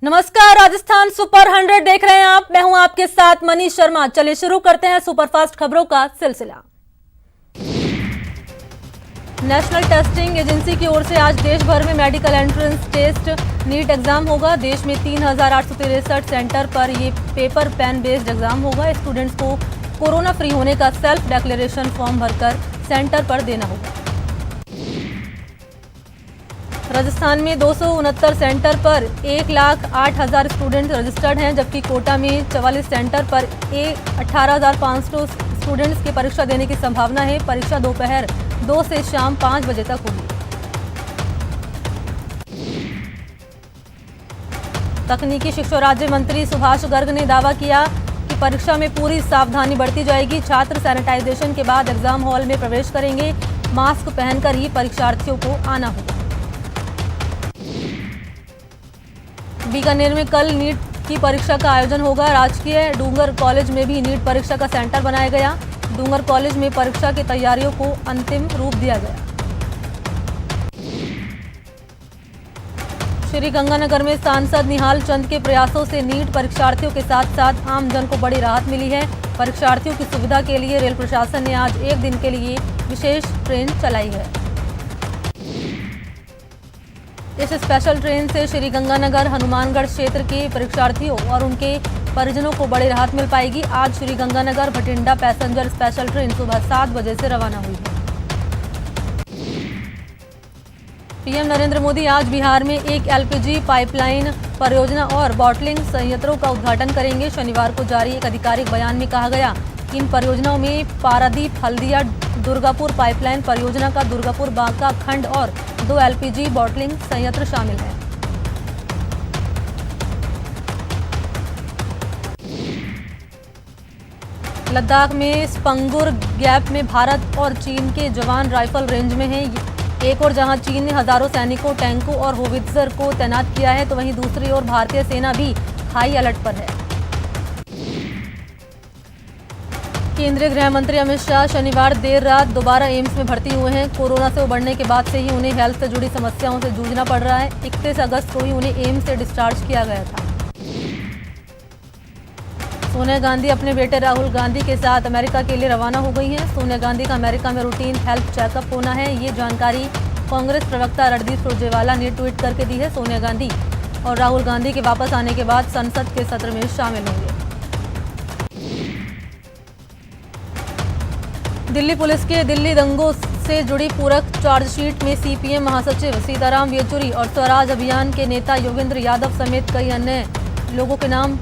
नमस्कार, राजस्थान सुपर 100 देख रहे हैं आप। मैं हूं आपके साथ मनीष शर्मा। चलिए शुरू करते हैं सुपरफास्ट खबरों का सिलसिला। नेशनल टेस्टिंग एजेंसी की ओर से आज देश भर में medical entrance test NEET exam होगा। देश में 3,863 सेंटर पर ये पेपर पेन बेस्ड एग्जाम होगा। स्टूडेंट्स को कोरोना फ्री होने का सेल्फ डिक्लेरेशन फॉर्म भरकर सेंटर पर देना होगा। राजस्थान में 269 सेंटर पर 1,08,000 स्टूडेंट रजिस्टर्ड हैं, जबकि कोटा में 44 सेंटर पर 18,500 स्टूडेंट्स की परीक्षा देने की संभावना है। परीक्षा दोपहर 2 से शाम 5 बजे तक होगी। तकनीकी शिक्षा राज्य मंत्री सुभाष गर्ग ने दावा किया कि परीक्षा में पूरी सावधानी बरती जाएगी। छात्र सैनिटाइजेशन के बाद एग्जाम हॉल में प्रवेश करेंगे। मास्क पहनकर ही परीक्षार्थियों को आना होगा। बीकानेर में कल नीट की परीक्षा का आयोजन होगा। राजकीय डूंगर कॉलेज में भी नीट परीक्षा का सेंटर बनाया गया। डूंगर कॉलेज में परीक्षा की तैयारियों को अंतिम रूप दिया गया। श्री गंगानगर में सांसद निहाल चंद के प्रयासों से नीट परीक्षार्थियों के साथ साथ आम जन को बड़ी राहत मिली है। परीक्षार्थियों की सुविधा के लिए रेल प्रशासन ने आज एक दिन के लिए विशेष ट्रेन चलाई है। इस स्पेशल ट्रेन से श्री गंगानगर हनुमानगढ़ क्षेत्र के परीक्षार्थियों और उनके परिजनों को बड़ी राहत मिल पाएगी। आज Shri Ganganagar Bathinda passenger special train सुबह 7 बजे से रवाना हुई है। पीएम नरेंद्र मोदी आज बिहार में एक एलपीजी पाइपलाइन परियोजना और बॉटलिंग संयंत्रों का उद्घाटन करेंगे। शनिवार को जारी एक आधिकारिक बयान में कहा गया कि इन परियोजनाओं में पारादीप हल्दिया दुर्गापुर पाइपलाइन परियोजना का दुर्गापुर बांका खंड और 2 एलपीजी बॉटलिंग संयंत्र शामिल हैं। लद्दाख में स्पंगुर गैप में भारत और चीन के जवान राइफल रेंज में हैं। एक और जहां चीन ने हजारों सैनिकों, टैंकों और होवित्जर को तैनात किया है, तो वहीं दूसरी ओर भारतीय सेना भी हाई अलर्ट पर है। केंद्रीय गृह मंत्री अमित शाह शनिवार देर रात दोबारा एम्स में भर्ती हुए हैं। कोरोना से उबरने के बाद से ही उन्हें हेल्थ से जुड़ी समस्याओं से जूझना पड़ रहा है। 31 अगस्त को ही उन्हें एम्स से डिस्चार्ज किया गया था। सोनिया गांधी अपने बेटे राहुल गांधी के साथ अमेरिका के लिए रवाना हो गई हैं। सोनिया गांधी का अमेरिका में रूटीन हेल्थ चेकअप होना है। ये जानकारी कांग्रेस प्रवक्ता रणदीप सुरजेवाला ने ट्वीट करके दी है। सोनिया गांधी और राहुल गांधी के वापस आने के बाद संसद के सत्र में शामिल होंगे। दिल्ली पुलिस के दिल्ली दंगों से जुड़ी पूरक चार्जशीट में सीपीएम महासचिव सीताराम येचुरी और स्वराज अभियान के नेता योगेंद्र यादव समेत कई अन्य लोगों के नाम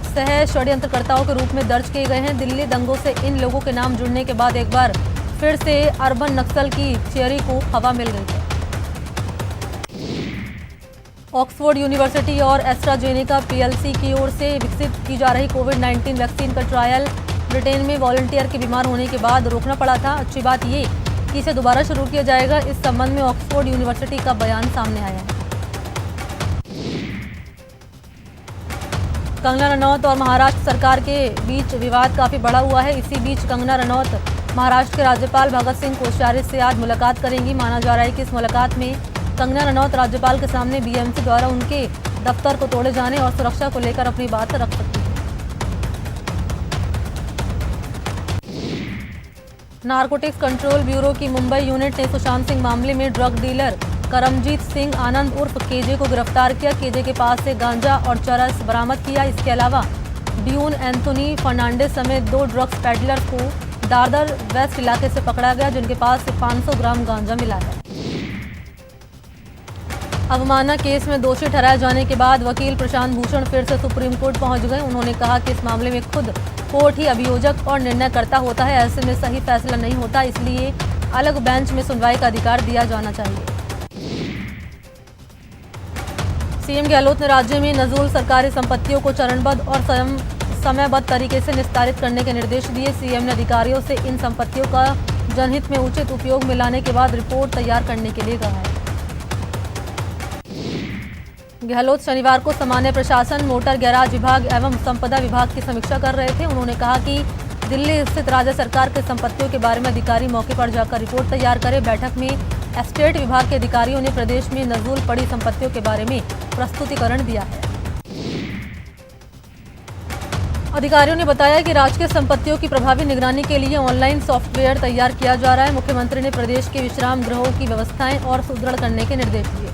सह षड्यंत्रकर्ताओं के रूप में दर्ज किए गए हैं। दिल्ली दंगों से इन लोगों के नाम जुड़ने के बाद एक बार फिर से अर्बन नक्सल की थियरी को हवा मिल गई है। ऑक्सफोर्ड यूनिवर्सिटी और एस्ट्राजेनेका पीएलसी की ओर से विकसित की जा रही कोविड-19 वैक्सीन का ट्रायल ब्रिटेन में वॉलंटियर के बीमार होने के बाद रोकना पड़ा था। अच्छी बात ये कि इसे दोबारा शुरू किया जाएगा। इस संबंध में ऑक्सफोर्ड यूनिवर्सिटी का बयान सामने आया है। कंगना रनौत और महाराष्ट्र सरकार के बीच विवाद काफी बढ़ा हुआ है। इसी बीच कंगना रनौत महाराष्ट्र के राज्यपाल भगत सिंह कोश्यारी से आज मुलाकात करेंगी। माना जा रहा है कि इस मुलाकात में कंगना रनौत राज्यपाल के सामने बीएमसी द्वारा उनके दफ्तर को तोड़े जाने और सुरक्षा को लेकर अपनी बात रख सकती है। नारकोटिक्स कंट्रोल ब्यूरो की मुंबई यूनिट ने सुशांत सिंह मामले में ड्रग डीलर करमजीत सिंह आनंद उर्फ केजे को गिरफ्तार किया। केजे के पास से गांजा और चरस बरामद किया। इसके अलावा ड्यून एंथोनी फर्नांडिस समेत 2 ड्रग्स पेडलर को दादर वेस्ट इलाके से पकड़ा गया, जिनके पास से 500 ग्राम गांजा मिला है। अवमानना केस में दोषी ठहराए जाने के बाद वकील प्रशांत भूषण फिर से सुप्रीम कोर्ट पहुंच गए। उन्होंने कहा कि इस मामले में खुद कोर्ट ही अभियोजक और निर्णयकर्ता होता है। ऐसे में सही फैसला नहीं होता, इसलिए अलग बेंच में सुनवाई का अधिकार दिया जाना चाहिए। सीएम गहलोत ने राज्य में नजूल सरकारी संपत्तियों को चरणबद्ध और समयबद्ध तरीके से निस्तारित करने के निर्देश दिए। सीएम ने अधिकारियों से इन संपत्तियों का जनहित में उचित उपयोग में लाने के बाद रिपोर्ट तैयार करने के लिए कहा है। गहलोत शनिवार को सामान्य प्रशासन, मोटर गैराज विभाग एवं संपदा विभाग की समीक्षा कर रहे थे। उन्होंने कहा कि दिल्ली स्थित राज्य सरकार के संपत्तियों के बारे में अधिकारी मौके पर जाकर रिपोर्ट तैयार करें। बैठक में एस्टेट विभाग के अधिकारियों ने प्रदेश में नजूल पड़ी संपत्तियों के बारे में प्रस्तुतिकरण दिया है। अधिकारियों ने बताया कि राजकीय संपत्तियों की प्रभावी निगरानी के लिए ऑनलाइन सॉफ्टवेयर तैयार किया जा रहा है। मुख्यमंत्री ने प्रदेश के विश्राम गृहों की व्यवस्थाएं और सुदृढ़ करने के निर्देश दिए।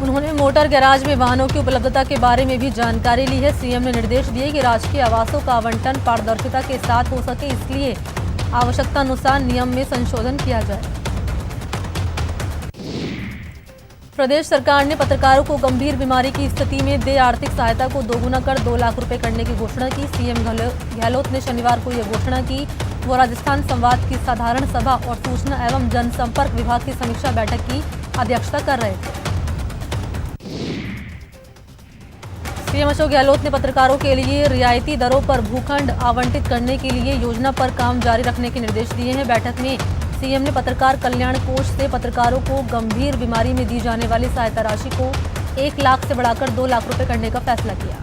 उन्होंने मोटर गैराज में वाहनों की उपलब्धता के बारे में भी जानकारी ली है। सीएम ने निर्देश दिए कि राजकीय आवासों का आवंटन पारदर्शिता के साथ हो सके, इसलिए आवश्यकतानुसार नियम में संशोधन किया जाए। प्रदेश सरकार ने पत्रकारों को गंभीर बीमारी की स्थिति में दे आर्थिक सहायता को दोगुना कर 2 लाख रुपए करने की घोषणा की। सीएम गहलोत ने शनिवार को यह घोषणा की। वो राजस्थान संवाद की साधारण सभा और सूचना एवं जनसंपर्क विभाग की समीक्षा बैठक की अध्यक्षता कर रहे थे। सीएम अशोक गहलोत ने पत्रकारों के लिए रियायती दरों पर भूखंड आवंटित करने के लिए योजना पर काम जारी रखने के निर्देश दिए हैं। बैठक में सीएम ने पत्रकार कल्याण कोष से पत्रकारों को गंभीर बीमारी में दी जाने वाली सहायता राशि को 1 लाख से बढ़ाकर 2 लाख रुपए करने का फैसला किया।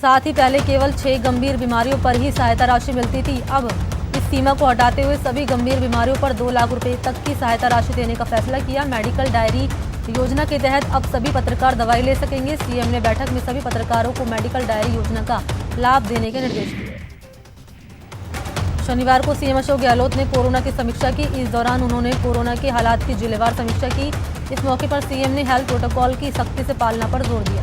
साथ ही पहले केवल 6 गंभीर बीमारियों पर ही सहायता राशि मिलती थी। अब इस सीमा को हटाते हुए सभी गंभीर बीमारियों पर 2 लाख रुपए तक की सहायता राशि देने का फैसला किया। मेडिकल डायरी योजना के तहत अब सभी पत्रकार दवाई ले सकेंगे। सीएम ने बैठक में सभी पत्रकारों को मेडिकल डायरी योजना का लाभ देने के निर्देश दिए। शनिवार को सीएम अशोक गहलोत ने कोरोना की समीक्षा की। इस दौरान उन्होंने कोरोना के हालात की जिलेवार समीक्षा की। इस मौके पर सीएम ने हेल्थ प्रोटोकॉल की सख्ती से पालना पर जोर दिया।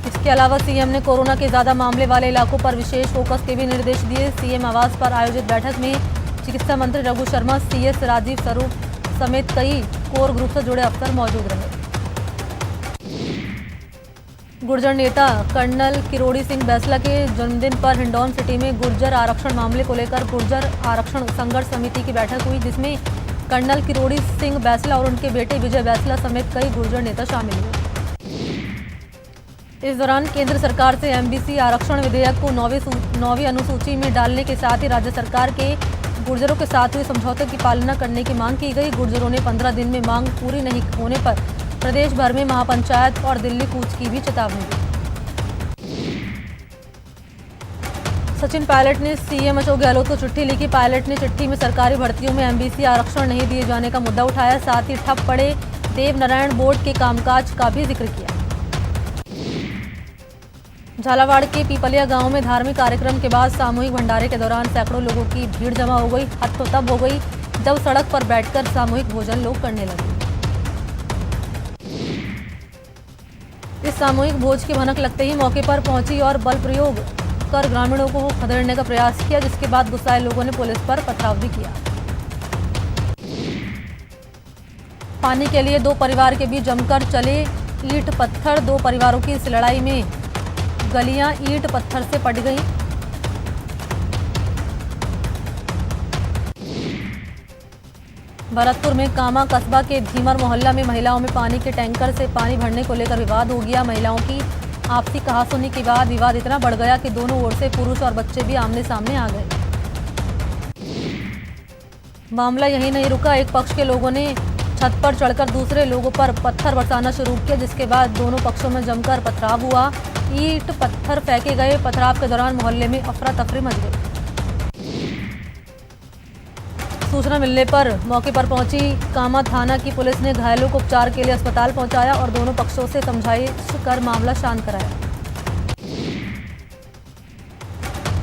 इसके अलावा सीएम ने कोरोना के ज्यादा मामले वाले इलाकों पर विशेष फोकस के भी निर्देश दिए। सीएम आवास पर आयोजित बैठक में चिकित्सा मंत्री रघु शर्मा, सीएस राजीव स्वरूप समेत कई कोर ग्रुप से जुड़े अफसर मौजूद रहे। गुर्जर नेता कर्नल किरोड़ी सिंह बैसला के जन्मदिन पर हिंडौन सिटी में गुर्जर आरक्षण मामले को लेकर गुर्जर आरक्षण संघर्ष समिति की बैठक हुई, जिसमें कर्नल किरोड़ी सिंह बैसला और उनके बेटे विजय बैसला समेत कई गुर्जर नेता शामिल हुए। इस दौरान केंद्र सरकार से एमबीसी आरक्षण विधेयक को 9वीं अनुसूची में डालने के साथ ही राज्य सरकार के गुर्जरों के साथ हुए समझौते की पालना करने की मांग की गई। गुर्जरों ने 15 दिन में मांग पूरी नहीं होने पर प्रदेश भर में महापंचायत और दिल्ली कूच की भी चेतावनी दी। सचिन पायलट ने सीएम अशोक गहलोत को चिट्ठी लिखी। पायलट ने चिट्ठी में सरकारी भर्तियों में एमबीसी आरक्षण नहीं दिए जाने का मुद्दा उठाया, साथ ही ठप पड़े देवनारायण बोर्ड के कामकाज का भी जिक्र किया। झालावाड़ के पीपलिया गांव में धार्मिक कार्यक्रम के बाद सामूहिक भंडारे के दौरान सैकड़ों लोगों की भीड़ जमा हो गई। हद तो तब हो गई जब सड़क पर बैठकर सामूहिक भोजन लोग करने लगे। इस सामूहिक भोज की भनक लगते ही मौके पर पहुंची और बल प्रयोग कर ग्रामीणों को खदेड़ने का प्रयास किया, जिसके बाद गुस्साए लोगों ने पुलिस पर पथराव भी किया। पानी के लिए 2 परिवार के बीच जमकर चले ईंट पत्थर। 2 परिवारों की इस लड़ाई में गलियां ईंट पत्थर से पट गईं। भरतपुर में कामा कस्बा के धीमर मोहल्ला में महिलाओं में पानी के टैंकर से पानी भरने को लेकर विवाद हो गया। महिलाओं की आपसी कहासुनी के बाद विवाद इतना बढ़ गया कि दोनों ओर से पुरुष और बच्चे भी आमने सामने आ गए। मामला यहीं नहीं रुका, एक पक्ष के लोगों ने छत पर चढ़कर दूसरे लोगों पर पत्थर बरसाना शुरू किया, जिसके बाद दोनों पक्षों में जमकर पथराव हुआ। ईंट पत्थर फेंके गए। पथराव के दौरान मोहल्ले में अफरा तफरी मच गई। सूचना मिलने पर मौके पर पहुंची कामा थाना की पुलिस ने घायलों को उपचार के लिए अस्पताल पहुंचाया और दोनों पक्षों से समझाइश कर मामला शांत कराया।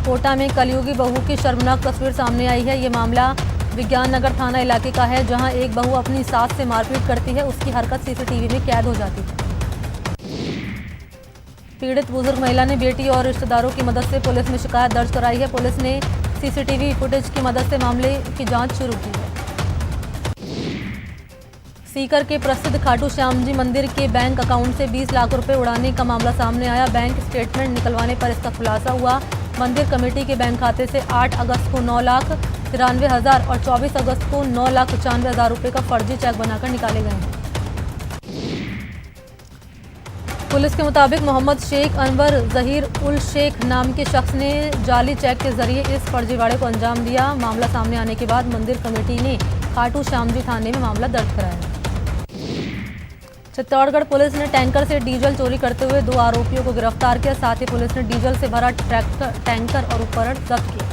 कोटा में कलयुगी बहू की शर्मनाक तस्वीर सामने आई है। ये मामला विज्ञान नगर थाना इलाके का है, जहां एक बहू अपनी सास से मारपीट करती है। उसकी हरकत सीसीटीवी में कैद हो जाती है। पीड़ित बुजुर्ग महिला ने बेटी और रिश्तेदारों की मदद से पुलिस में शिकायत दर्ज कराई है। पुलिस ने सीसीटीवी फुटेज की मदद से मामले की जांच शुरू की है। सीकर के प्रसिद्ध खाटू श्याम जी मंदिर के बैंक अकाउंट से 20 लाख रुपए उड़ाने का मामला सामने आया। बैंक स्टेटमेंट निकलवाने पर इसका खुलासा हुआ। मंदिर कमेटी के बैंक खाते से 8 अगस्त को 9,93,000 और 24 अगस्त को 9,95,000 रुपए का फर्जी चेक बनाकर निकाले गए हैं। पुलिस के मुताबिक मोहम्मद शेख अनवर जहीर उल शेख नाम के शख्स ने जाली चेक के जरिए इस फर्जीवाड़े को अंजाम दिया। मामला सामने आने के बाद मंदिर कमेटी ने खाटू श्याम जी थाने में मामला दर्ज कराया। चित्तौड़गढ़ पुलिस ने टैंकर से डीजल चोरी करते हुए 2 आरोपियों को गिरफ्तार किया। साथ ही पुलिस ने डीजल से भरा टैंकर और उपकरण जब्त किया।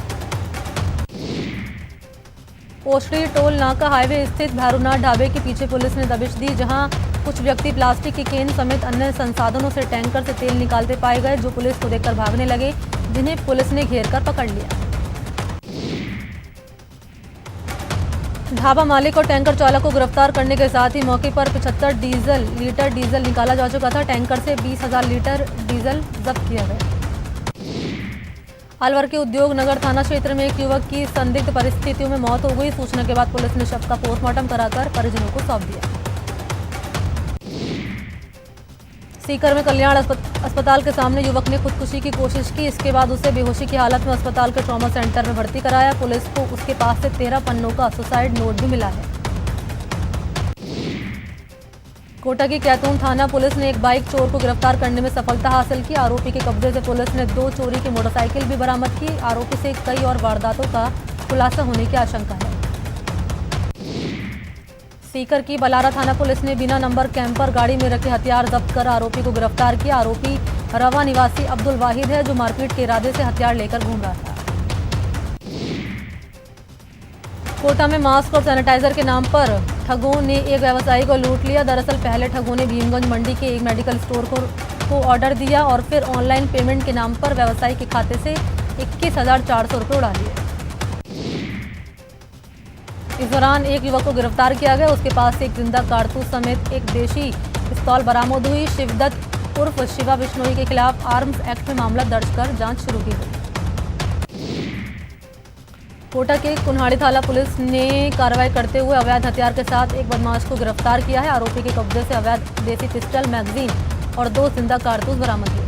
ओसड़ी टोल नाका हाईवे स्थित भैरूनाथ ढाबे के पीछे पुलिस ने दबिश दी, जहां कुछ व्यक्ति प्लास्टिक की केन समेत अन्य संसाधनों से टैंकर से तेल निकालते पाए गए, जो पुलिस को देखकर भागने लगे, जिन्हें पुलिस ने घेर कर पकड़ लिया। ढाबा मालिक और टैंकर चालक को गिरफ्तार करने के साथ ही मौके पर 75 लीटर डीजल निकाला जा चुका था। टैंकर से 20,000 लीटर डीजल जब्त किया गया। अलवर के उद्योग नगर थाना क्षेत्र में एक युवक की संदिग्ध परिस्थितियों में मौत हो गई। सूचना के बाद पुलिस ने शव का पोस्टमार्टम कराकर परिजनों को सौंप दिया। सीकर में कल्याण अस्पताल के सामने युवक ने खुदकुशी की कोशिश की। इसके बाद उसे बेहोशी की हालत में अस्पताल के ट्रॉमा सेंटर में भर्ती कराया। पुलिस को उसके पास से 13 पन्नों का सुसाइड नोट भी मिला है। कोटा की कैथून थाना पुलिस ने एक बाइक चोर को गिरफ्तार करने में सफलता हासिल की। आरोपी के कब्जे से पुलिस ने 2 चोरी की मोटरसाइकिल भी बरामद की। आरोपी से कई और वारदातों का खुलासा होने की आशंका है। सीकर की बलारा थाना पुलिस ने बिना नंबर कैंपर गाड़ी में रखे हथियार जब्त कर आरोपी को गिरफ्तार किया। आरोपी रवा निवासी अब्दुल वाहिद है, जो मारपीट के इरादे से हथियार लेकर घूम रहा था। कोटा में मास्क और सैनिटाइजर के नाम पर ठगों ने एक व्यवसायी को लूट लिया। दरअसल पहले ठगों ने भीमगंज मंडी के एक मेडिकल स्टोर को ऑर्डर दिया और फिर ऑनलाइन पेमेंट के नाम पर व्यवसायी के खाते से 21,400 रुपये उड़ा लिए। इस दौरान एक युवक को गिरफ्तार किया गया। उसके पास से एक जिंदा कारतूस समेत एक देशी पिस्तौल बरामद हुई। शिवदत्त उर्फ शिवा बिश्नोई के खिलाफ आर्म्स एक्ट में मामला दर्ज कर जांच शुरू की गई। कोटा के कुन्हाड़ी थाना पुलिस ने कार्रवाई करते हुए अवैध हथियार के साथ एक बदमाश को गिरफ्तार किया है। आरोपी के कब्जे से अवैध देसी पिस्टल, मैगजीन और 2 जिंदा कारतूस बरामद हुए।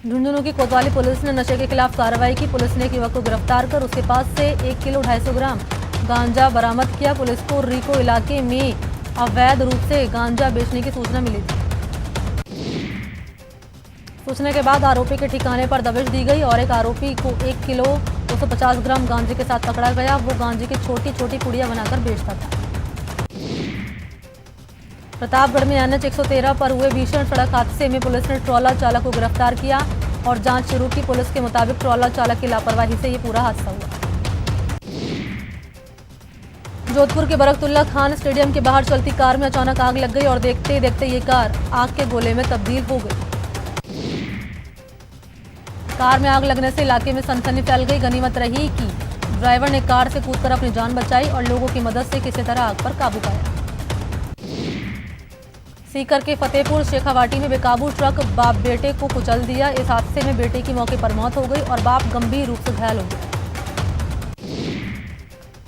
झुंझुनू की कोतवाली पुलिस ने नशे के खिलाफ कार्रवाई की। पुलिस ने एक युवक को गिरफ्तार कर उसके पास से 1 किलो 250 ग्राम गांजा बरामद किया। पुलिस को रिको इलाके में अवैध रूप से गांजा बेचने की सूचना मिली थी। सूचना के बाद आरोपी के ठिकाने पर दबिश दी गई और एक आरोपी को 1 किलो 250 ग्राम गांजे के साथ पकड़ा गया। वो गांजे की छोटी छोटी पुड़िया बनाकर बेचता था। प्रतापगढ़ में NH 113 पर हुए भीषण सड़क हादसे में पुलिस ने ट्रॉला चालक को गिरफ्तार किया और जांच शुरू की। पुलिस के मुताबिक ट्रॉला चालक की लापरवाही से ये पूरा हादसा हुआ। जोधपुर के बरकतुल्ला खान स्टेडियम के बाहर चलती कार में अचानक आग लग गई और देखते ही देखते ये कार आग के गोले में तब्दील हो गई। कार में आग लगने से इलाके में सनसनी फैल गई। गनीमत रही कि ड्राइवर ने कार से कूदकर अपनी जान बचाई और लोगों की मदद से किसी तरह आग पर काबू पाया। सीकर के फतेहपुर शेखावाटी में बेकाबू ट्रक बाप बेटे को कुचल दिया। इस हादसे में बेटे की मौके पर मौत हो गई और बाप गंभीर रूप से घायल हो गया।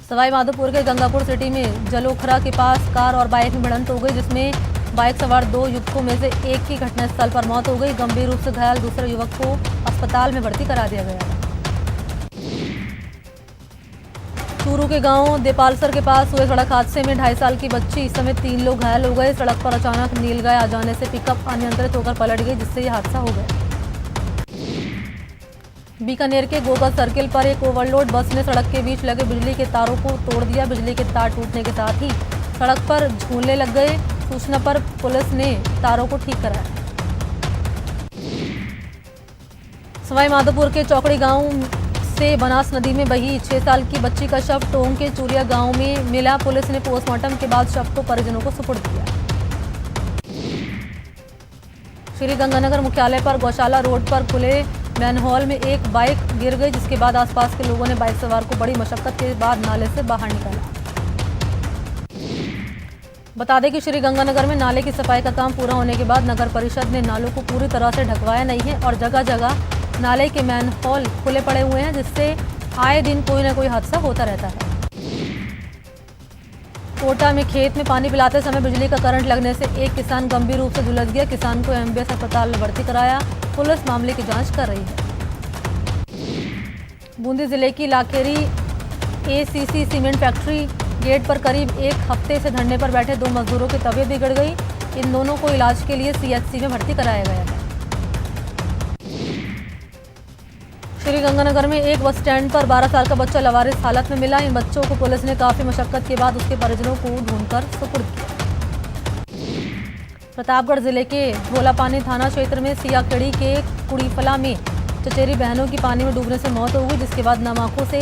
सवाई माधोपुर के गंगापुर सिटी में जलोखरा के पास कार और बाइक में भिड़ंत हो गई, जिसमें बाइक सवार 2 युवकों में से एक की घटनास्थल पर मौत हो गई। गंभीर रूप से घायल दूसरे युवक को अस्पताल में भर्ती करा दिया गया है। चूरू के गांव देपालसर के पास हुए सड़क हादसे में 2.5 साल की बच्ची समेत 3 लोग घायल हो गए। सड़क पर अचानक नीलगाय आ जाने से पिकअप अनियंत्रित होकर पलट गई, जिससे यह हादसा हो गया। बीकानेर के गोगा सर्किल पर एक ओवरलोड बस ने सड़क के बीच लगे बिजली के तारों को तोड़ दिया। बिजली के तार टूटने के साथ ही सड़क पर झूलने लग गए। सूचना पर पुलिस ने तारों को ठीक कराया। सवाई माधोपुर के चौकड़ी गांव से बनास नदी में बही 6 साल की बच्ची का शव टोंग के चूरिया गांव में मिला। पुलिस ने पोस्टमार्टम के बाद शव को परिजनों को सुपुर्द किया। श्री गंगानगर मुख्यालय पर गौशाला रोड पर खुले मैनहोल में एक बाइक गिर गई, जिसके बाद आसपास के लोगों ने बाइक सवार को बड़ी मशक्कत के बाद नाले से बाहर निकाला। बता दें कि श्री गंगानगर में नाले की सफाई का काम पूरा होने के बाद नगर परिषद ने नालों को पूरी तरह से ढकवाया नहीं है और जगह जगह नाले के मैनहोल खुले पड़े हुए हैं, जिससे आए दिन कोई न कोई हादसा होता रहता है। कोटा में खेत में पानी पिलाते समय बिजली का करंट लगने से एक किसान गंभीर रूप से झुलस गया। किसान को MBS अस्पताल में भर्ती कराया। पुलिस मामले की जांच कर रही है। बूंदी जिले की Lakheri ACC cement factory gate पर करीब 1 हफ्ते से धरने पर बैठे 2 मजदूरों की तबीयत बिगड़ गई। इन दोनों को इलाज के लिए CHC में भर्ती कराया गया है। श्री गंगानगर में एक बस स्टैंड पर 12 साल का बच्चा लावारिस हालत में मिला। इन बच्चों को पुलिस ने काफी मशक्कत के बाद उसके परिजनों को ढूंढकर सुपुर्द किया। प्रतापगढ़ जिले के धोलापानी थाना क्षेत्र में सियाखेड़ी के कुड़ीफला में चचेरी बहनों की पानी में डूबने से मौत हो गई, जिसके बाद नम आंखों से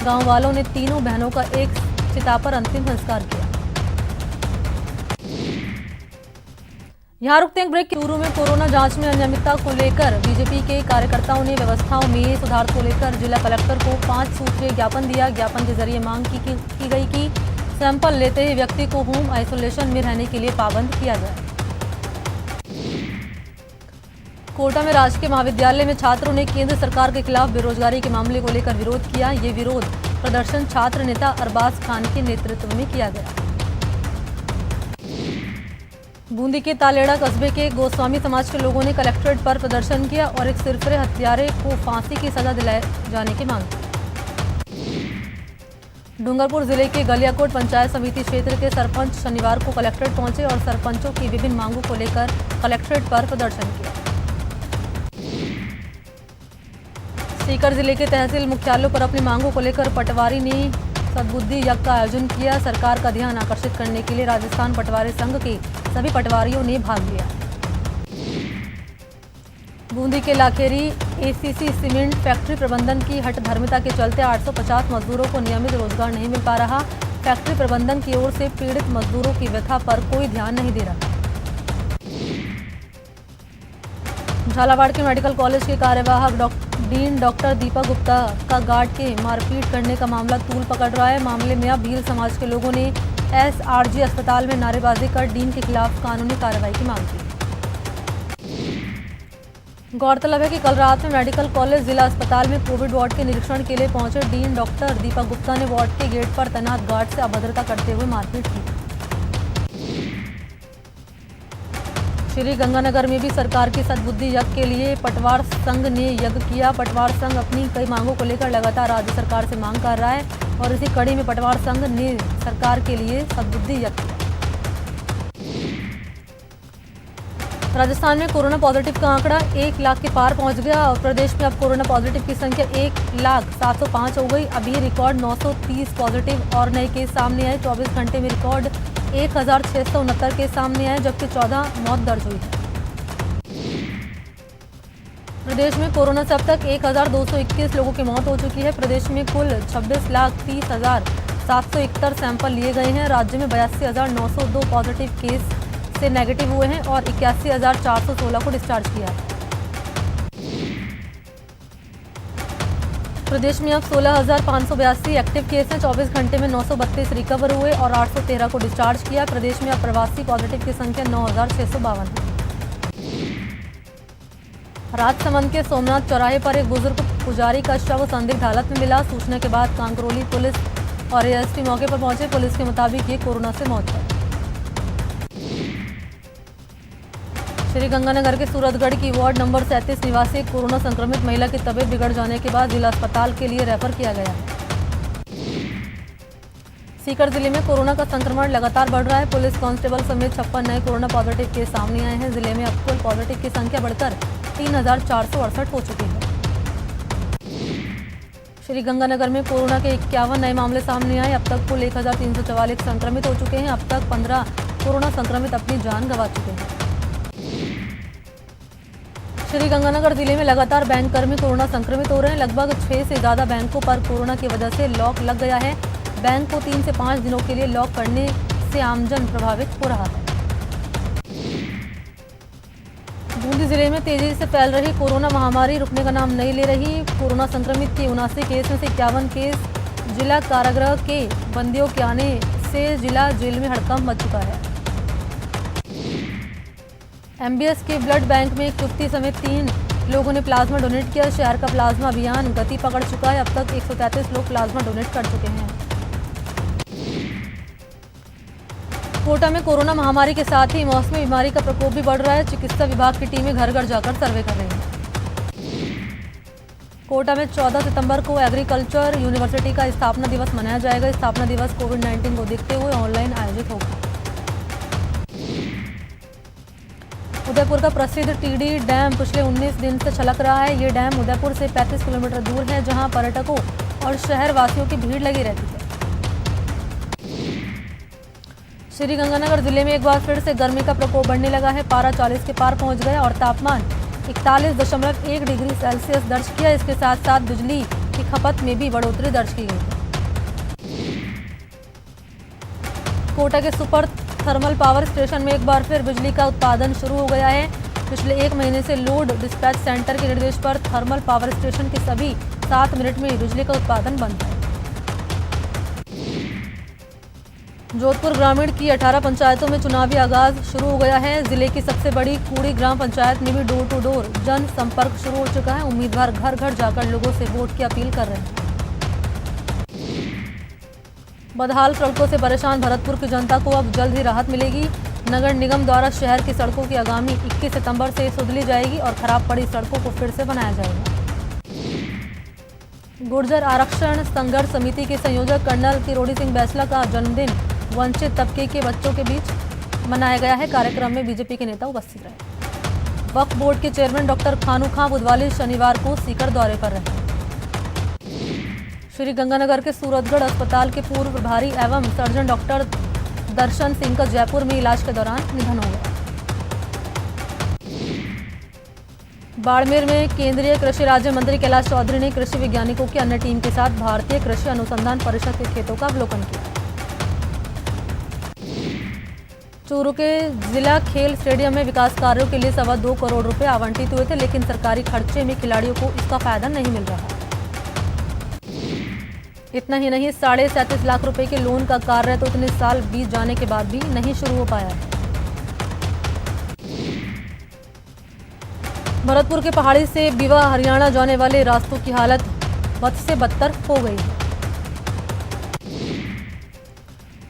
गांव वालों ने तीनों बहनों का एक चिता पर अंतिम संस्कार किया। यहाँ रुकते हैं ब्रेक। चूरू में कोरोना जांच में अनियमितता को लेकर बीजेपी के कार्यकर्ताओं ने व्यवस्थाओं में सुधार को लेकर जिला कलेक्टर को 5 सूत्रीय ज्ञापन दिया। ज्ञापन के जरिए मांग की गई कि सैंपल लेते ही व्यक्ति को होम आइसोलेशन में रहने के लिए पाबंद किया जाए। कोटा में राजकीय महाविद्यालय में छात्रों ने केंद्र सरकार के खिलाफ बेरोजगारी के मामले को लेकर विरोध किया। ये विरोध प्रदर्शन छात्र नेता अरबाज खान के नेतृत्व में किया गया। बूंदी के तालेड़ा कस्बे के गोस्वामी समाज के लोगों ने कलेक्ट्रेट पर प्रदर्शन किया और एक सिरफिरे हत्यारे को फांसी की सजा दिलाए जाने की मांग की। डूंगरपुर जिले के गलियाकोट पंचायत समिति क्षेत्र के सरपंच शनिवार को कलेक्ट्रेट पहुंचे और सरपंचों की विभिन्न मांगों को लेकर कलेक्ट्रेट पर प्रदर्शन किया। सीकर जिले के तहसील मुख्यालयों पर अपनी मांगों को लेकर पटवारी ने सद्बुद्धि यज्ञ का आयोजन किया। सरकार का ध्यान आकर्षित करने के लिए राजस्थान पटवारी संघ के सभी पटवारियों ने भाग लिया। बूंदी के लाखेरी एसीसी सीमेंट फैक्ट्री प्रबंधन की हठधर्मिता के चलते 850 मजदूरों को नियमित रोजगार नहीं मिल पा रहा। फैक्ट्री प्रबंधन की ओर से पीड़ित मजदूरों की व्यथा पर कोई ध्यान नहीं दे रहा। झालावाड़ के मेडिकल कॉलेज के कार्यवाहक डीन डॉक्टर दीपक गुप्ता का गार्ड के मारपीट करने का मामला तूल पकड़ रहा है। मामले में अब भील समाज के लोगों ने एसआरजी अस्पताल में नारेबाजी कर डीन के खिलाफ कानूनी कार्रवाई की मांग की। गौरतलब है कि कल रात में मेडिकल कॉलेज जिला अस्पताल में कोविड वार्ड के निरीक्षण के लिए पहुंचे डीन डॉक्टर दीपक गुप्ता ने वार्ड के गेट पर तैनात गार्ड से अभद्रता करते हुए मारपीट की। श्री गंगानगर में भी सरकार की सद्बुद्धि यज्ञ के लिए पटवार संघ ने यज्ञ किया। पटवार संघ अपनी कई मांगों को लेकर लगातार राज्य सरकार से मांग कर रहा है और इसी कड़ी में पटवार संघ ने सरकार के लिए सद्बुद्धि यज्ञ किया। राजस्थान में कोरोना पॉजिटिव का आंकड़ा 1 लाख के पार पहुंच गया और प्रदेश में अब कोरोना पॉजिटिव की संख्या 1,0705 हो गई। अभी रिकॉर्ड 930 पॉजिटिव और नए केस सामने आए। 24 घंटे में रिकॉर्ड 1669 केस सामने आए जबकि 14 मौत दर्ज हुई है। प्रदेश में कोरोना से अब तक 1221 लोगों की मौत हो चुकी है। प्रदेश में कुल 26,30,771 सैंपल लिए गए हैं। राज्य में 82,902 पॉजिटिव केस से नेगेटिव हुए हैं और 81,416 को डिस्चार्ज किया है। प्रदेश में अब 16,582 एक्टिव केस हैं। 24 घंटे में 932 रिकवर हुए और 813 को डिस्चार्ज किया। प्रदेश में अब प्रवासी पॉजिटिव की संख्या 9,652 है। राजसमंद के सोमनाथ चौराहे पर एक बुजुर्ग पुजारी का शव संदिग्ध हालत में मिला। सूचना के बाद कांकरोली पुलिस और एएसपी मौके पर पहुंचे। पुलिस के मुताबिक ये कोरोना से मौत है। श्री गंगानगर के सूरतगढ़ की वार्ड नंबर 37 निवासी कोरोना संक्रमित महिला की तबीयत बिगड़ जाने के बाद जिला अस्पताल के लिए रेफर किया गया है। सीकर जिले में कोरोना का संक्रमण लगातार बढ़ रहा है। पुलिस कांस्टेबल समेत 56 नए कोरोना पॉजिटिव केस सामने आए हैं। जिले में अब कुल पॉजिटिव की संख्या बढ़कर 3,468 हो चुकी है। श्री गंगानगर में कोरोना के 51 नए मामले सामने आए। अब तक कुल 1,344 संक्रमित हो चुके हैं। अब तक 15 कोरोना संक्रमित अपनी जान गंवा चुके हैं। श्री गंगानगर जिले में लगातार बैंककर्मी कोरोना संक्रमित हो रहे हैं। लगभग 6 से ज्यादा बैंकों पर कोरोना की वजह से लॉक लग गया है। बैंक को 3 से 5 दिनों के लिए लॉक करने से आमजन प्रभावित हो रहा है। बूंदी जिले में तेजी से फैल रही कोरोना महामारी रुकने का नाम नहीं ले रही। कोरोना संक्रमित के 79 केस में से 51 केस जिला कारागृह के बंदियों के आने से जिला जेल में हड़कंप मच चुका है। एमबीएस के ब्लड बैंक में एक युवती समेत 3 लोगों ने प्लाज्मा डोनेट किया। शहर का प्लाज्मा अभियान गति पकड़ चुका है। अब तक 133 लोग प्लाज्मा डोनेट कर चुके हैं। कोटा में कोरोना महामारी के साथ ही मौसमी बीमारी का प्रकोप भी बढ़ रहा है। चिकित्सा विभाग की टीमें घर घर जाकर सर्वे कर रही हैं। कोटा में 14 सितंबर को एग्रीकल्चर यूनिवर्सिटी का स्थापना दिवस मनाया जाएगा। स्थापना दिवस कोविड-19 को देखते हुए ऑनलाइन आयोजित होगा। उदयपुर का प्रसिद्ध टीडी डैम पिछले 19 दिन से छलक रहा है। ये डैम उदयपुर से 35 किलोमीटर दूर है, जहां पर्यटकों और शहर वासियों की भीड़ लगी रहती है। श्री गंगानगर जिले में एक बार फिर से गर्मी का प्रकोप बढ़ने लगा है। पारा 40 के पार पहुंच गया और तापमान 41.1 डिग्री सेल्सियस दर्ज किया। इसके साथ साथ बिजली की खपत में भी बढ़ोतरी दर्ज की गई है। कोटा के सुपर थर्मल पावर स्टेशन में एक बार फिर बिजली का उत्पादन शुरू हो गया है। पिछले 1 महीने से लोड डिस्पैच सेंटर के निर्देश पर थर्मल पावर स्टेशन के सभी 7 मिनट में बिजली का उत्पादन बंद है। जोधपुर ग्रामीण की 18 पंचायतों में चुनावी आगाज शुरू हो गया है। जिले की सबसे बड़ी कूड़ी ग्राम पंचायत में भी डोर टू डोर जन संपर्क शुरू हो चुका है। उम्मीदवार घर घर जाकर लोगों से वोट की अपील कर रहे हैं। बदहाल सड़कों से परेशान भरतपुर की जनता को अब जल्द ही राहत मिलेगी। नगर निगम द्वारा शहर की सड़कों की आगामी 21 सितंबर से सुधली जाएगी और खराब पड़ी सड़कों को फिर से बनाया जाएगा। गुर्जर आरक्षण संघर्ष समिति के संयोजक कर्नल किरोड़ी सिंह बैसला का जन्मदिन वंचित तबके के बच्चों के बीच मनाया गया है। कार्यक्रम में बीजेपी के नेता उपस्थित रहे। वक्फ बोर्ड के चेयरमैन डॉक्टर खानू खां बुधवार शनिवार को सीकर दौरे पर रहे। श्री गंगानगर के सूरतगढ़ अस्पताल के पूर्व प्रभारी एवं सर्जन डॉक्टर दर्शन सिंह का जयपुर में इलाज के दौरान निधन हो गया। बाड़मेर में केंद्रीय कृषि राज्य मंत्री कैलाश चौधरी ने कृषि वैज्ञानिकों की अन्य टीम के साथ भारतीय कृषि अनुसंधान परिषद के खेतों का अवलोकन किया। चूरू के जिला खेल स्टेडियम में विकास कार्यों के लिए 2.25 करोड़ रुपए आवंटित हुए थे, लेकिन सरकारी खर्चे में खिलाड़ियों को इसका फायदा नहीं मिल रहा। इतना ही नहीं, 37.5 लाख रुपए के लोन का कार्य तो इतने साल बीत जाने के बाद भी नहीं शुरू हो पाया है। भरतपुर के पहाड़ी से बीवा हरियाणा जाने वाले रास्तों की हालत बद से बदतर हो गई है।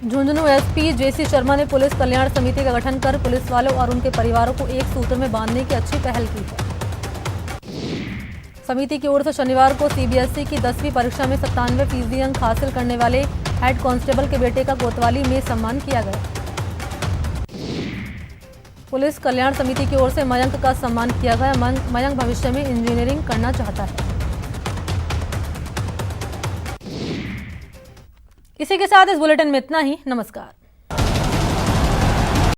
झुंझुनू एसपी जेसी शर्मा ने पुलिस कल्याण समिति का गठन कर पुलिस वालों और उनके परिवारों को एक सूत्र में बांधने की अच्छी पहल की है। समिति की ओर से शनिवार को सीबीएसई की 10वीं परीक्षा में 97% अंक हासिल करने वाले हेड कांस्टेबल के बेटे का कोतवाली में सम्मान किया गया। पुलिस कल्याण समिति की ओर से मयंक का सम्मान किया गया। मयंक भविष्य में इंजीनियरिंग करना चाहता है। इसी के साथ इस बुलेटिन में इतना ही। नमस्कार।